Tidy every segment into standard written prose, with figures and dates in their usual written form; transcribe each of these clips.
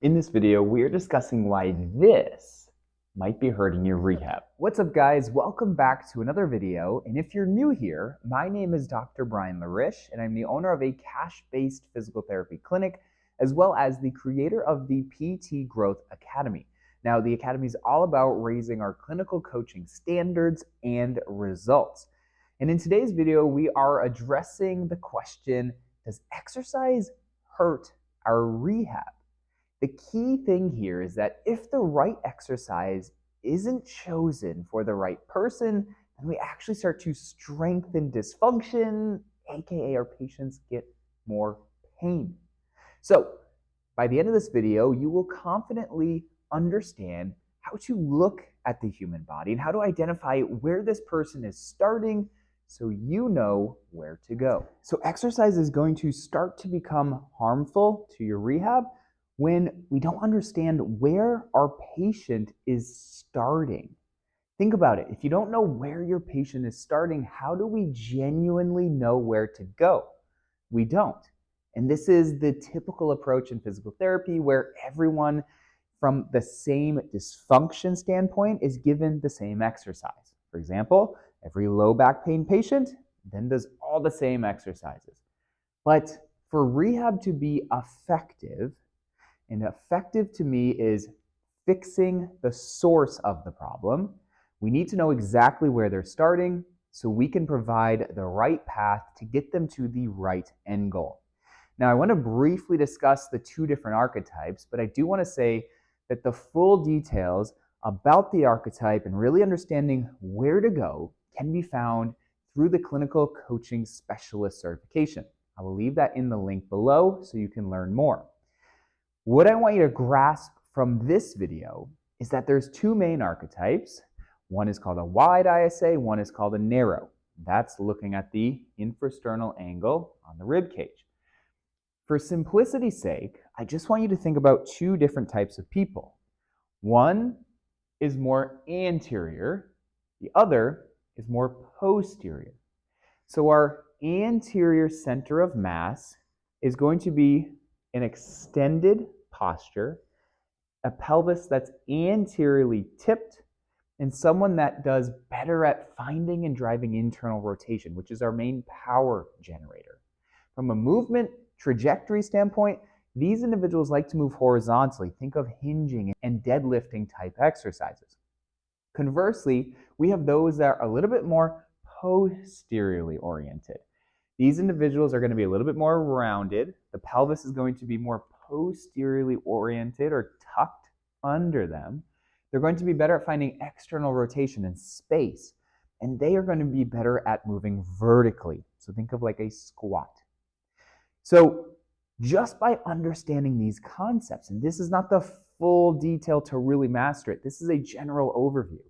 In this video, we are discussing why this might be hurting your rehab. What's up, guys? Welcome back to another video. And if you're new here, my name is Dr. Brian Larish, and I'm the owner of a cash-based physical therapy clinic, as well as the creator of the PT Growth Academy. Now, the Academy is all about raising our clinical coaching standards and results. And in today's video, we are addressing the question, does exercise hurt our rehab? The key thing here is that if the right exercise isn't chosen for the right person, then we actually start to strengthen dysfunction, aka our patients get more pain. So by the end of this video, you will confidently understand how to look at the human body and how to identify where this person is starting so you know where to go. So exercise is going to start to become harmful to your rehab when we don't understand where our patient is starting. Think about it. If you don't know where your patient is starting, how do we genuinely know where to go? We don't. And this is the typical approach in physical therapy where everyone from the same dysfunction standpoint is given the same exercise. For example, every low back pain patient then does all the same exercises. But for rehab to be effective, and effective to me is fixing the source of the problem. We need to know exactly where they're starting so we can provide the right path to get them to the right end goal. Now, I want to briefly discuss the two different archetypes, but I do want to say that the full details about the archetype and really understanding where to go can be found through the Clinical Coaching Specialist certification. I will leave that in the link below so you can learn more. What I want you to grasp from this video is that there's two main archetypes. One is called a wide ISA, one is called a narrow. That's looking at the infrasternal angle on the rib cage. For simplicity's sake, I just want you to think about two different types of people. One is more anterior, the other is more posterior. So our anterior center of mass is going to be an extended posture, a pelvis that's anteriorly tipped, and someone that does better at finding and driving internal rotation, which is our main power generator. From a movement trajectory standpoint, these individuals like to move horizontally. Think of hinging and deadlifting type exercises. Conversely, we have those that are a little bit more posteriorly oriented. These individuals are going to be a little bit more rounded. The pelvis is going to be more posteriorly oriented or tucked under them. They're going to be better at finding external rotation and space. And they are going to be better at moving vertically. So think of like a squat. So just by understanding these concepts, and this is not the full detail to really master it, this is a general overview.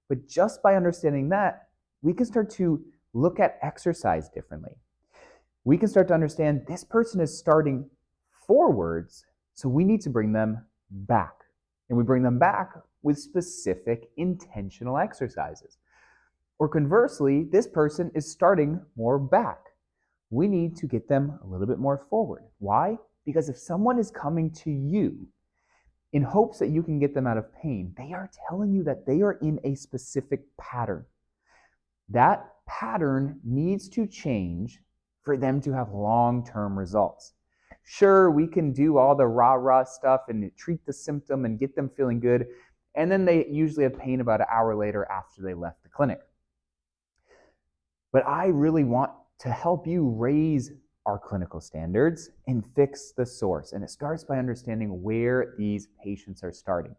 But just by understanding that, we can start to look at exercise differently. We can start to understand this person is starting forwards, so we need to bring them back. And we bring them back with specific intentional exercises. Or conversely, this person is starting more back. We need to get them a little bit more forward. Why? Because if someone is coming to you in hopes that you can get them out of pain, they are telling you that they are in a specific pattern. That pattern needs to change for them to have long-term results. Sure, we can do all the rah-rah stuff and treat the symptom and get them feeling good, and then they usually have pain about an hour later after they left the clinic. But I really want to help you raise our clinical standards and fix the source, and it starts by understanding where these patients are starting.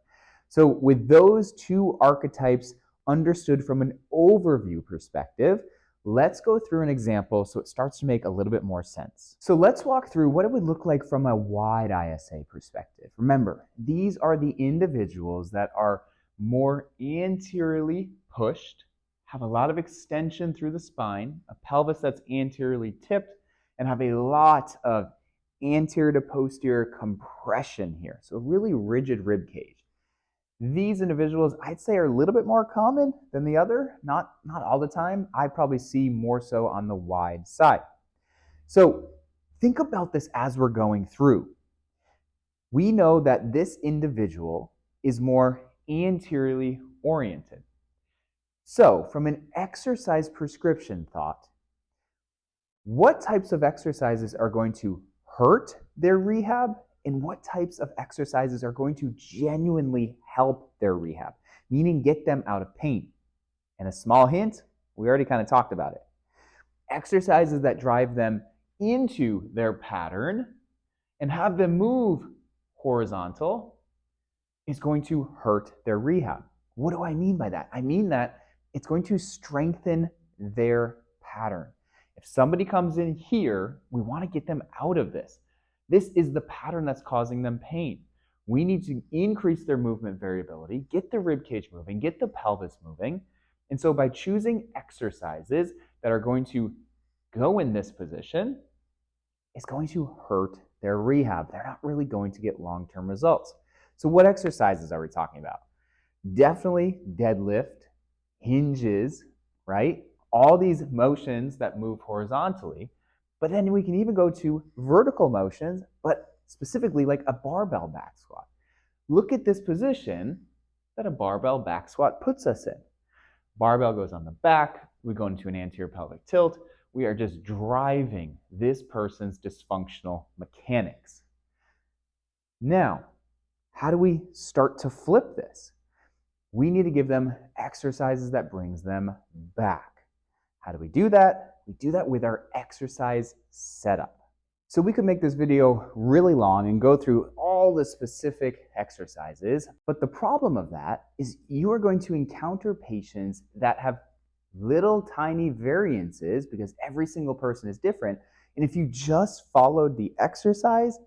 So with those two archetypes understood from an overview perspective, let's go through an example so it starts to make a little bit more sense. So let's walk through what it would look like from a wide ISA perspective. Remember, these are the individuals that are more anteriorly pushed, have a lot of extension through the spine, a pelvis that's anteriorly tipped, and have a lot of anterior to posterior compression here. So a really rigid rib cage. These individuals, I'd say, are a little bit more common than the other. Not all the time. I probably see more so on the wide side. So think about this as we're going through. We know that this individual is more anteriorly oriented. So, from an exercise prescription thought, what types of exercises are going to hurt their rehab and what types of exercises are going to genuinely help their rehab, meaning get them out of pain? And a small hint, we already kind of talked about it. Exercises that drive them into their pattern and have them move horizontal is going to hurt their rehab. What do I mean by that? I mean that it's going to strengthen their pattern. If somebody comes in here, we want to get them out of this. This is the pattern that's causing them pain. We need to increase their movement variability, get the rib cage moving, get the pelvis moving. And so by choosing exercises that are going to go in this position, it's going to hurt their rehab. They're not really going to get long-term results. So what exercises are we talking about? Definitely deadlift, hinges, right? All these motions that move horizontally, but then we can even go to vertical motions, but specifically like a barbell back squat. Look at this position that a barbell back squat puts us in. Barbell goes on the back, we go into an anterior pelvic tilt. We are just driving this person's dysfunctional mechanics. Now, how do we start to flip this? We need to give them exercises that brings them back. How do we do that? We do that with our exercise setup. So we could make this video really long and go through all the specific exercises, but the problem of that is you are going to encounter patients that have little tiny variances because every single person is different. And if you just followed the exercise,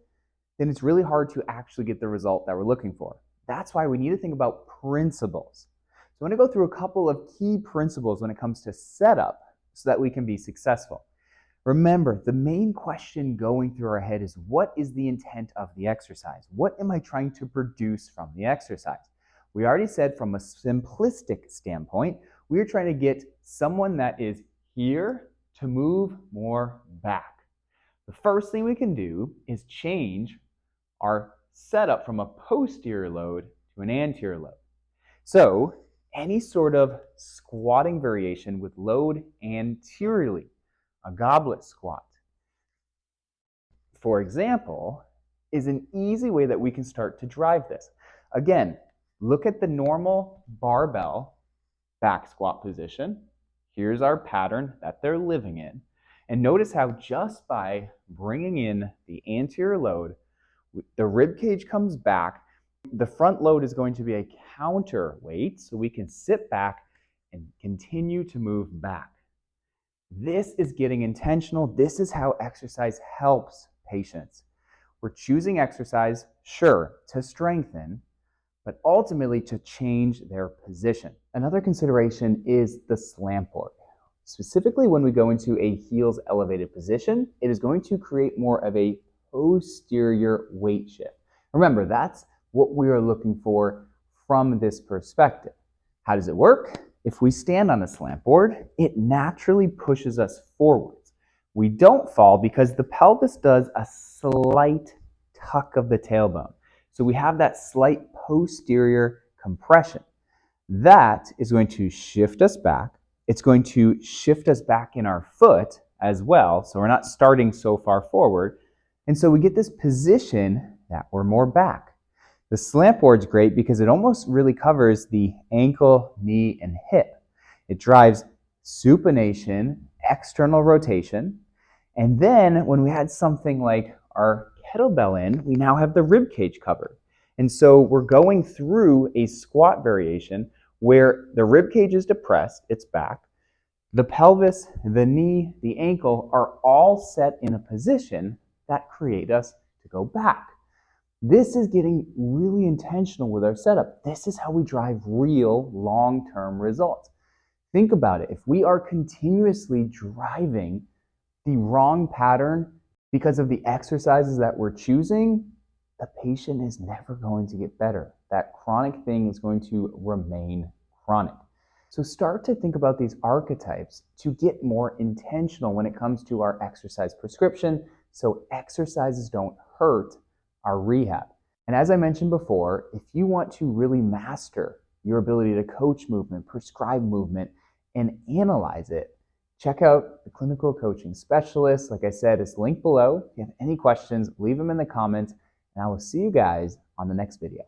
then it's really hard to actually get the result that we're looking for. That's why we need to think about principles. So I'm going to go through a couple of key principles when it comes to setup so that we can be successful. Remember, the main question going through our head is, what is the intent of the exercise? What am I trying to produce from the exercise? We already said from a simplistic standpoint, we are trying to get someone that is here to move more back. The first thing we can do is change our setup from a posterior load to an anterior load. So any sort of squatting variation with load anteriorly, a goblet squat, for example, is an easy way that we can start to drive this. Again, look at the normal barbell back squat position. Here's our pattern that they're living in. And notice how just by bringing in the anterior load, the rib cage comes back. The front load is going to be a counterweight, so we can sit back and continue to move back. This is getting intentional. This is how exercise helps patients. We're choosing exercise, sure, to strengthen, but ultimately to change their position. Another consideration is the slant board. Specifically, when we go into a heels elevated position, it is going to create more of a posterior weight shift. Remember, that's what we are looking for from this perspective. How does it work? If we stand on a slant board, it naturally pushes us forwards. We don't fall because the pelvis does a slight tuck of the tailbone. So we have that slight posterior compression. That is going to shift us back. It's going to shift us back in our foot as well, so we're not starting so far forward. And so we get this position that we're more back. The slant board's great because it almost really covers the ankle, knee, and hip. It drives supination, external rotation, and then when we add something like our kettlebell in, we now have the rib cage covered. And so we're going through a squat variation where the rib cage is depressed, it's back. The pelvis, the knee, the ankle are all set in a position that create us to go back. This is getting really intentional with our setup. This is how we drive real long-term results. Think about it. If we are continuously driving the wrong pattern because of the exercises that we're choosing, the patient is never going to get better. That chronic thing is going to remain chronic. So start to think about these archetypes to get more intentional when it comes to our exercise prescription so exercises don't hurt our rehab. And as I mentioned before, if you want to really master your ability to coach movement, prescribe movement, and analyze it, check out the clinical coaching specialist. Like I said, it's linked below. If you have any questions, leave them in the comments, and I will see you guys on the next video.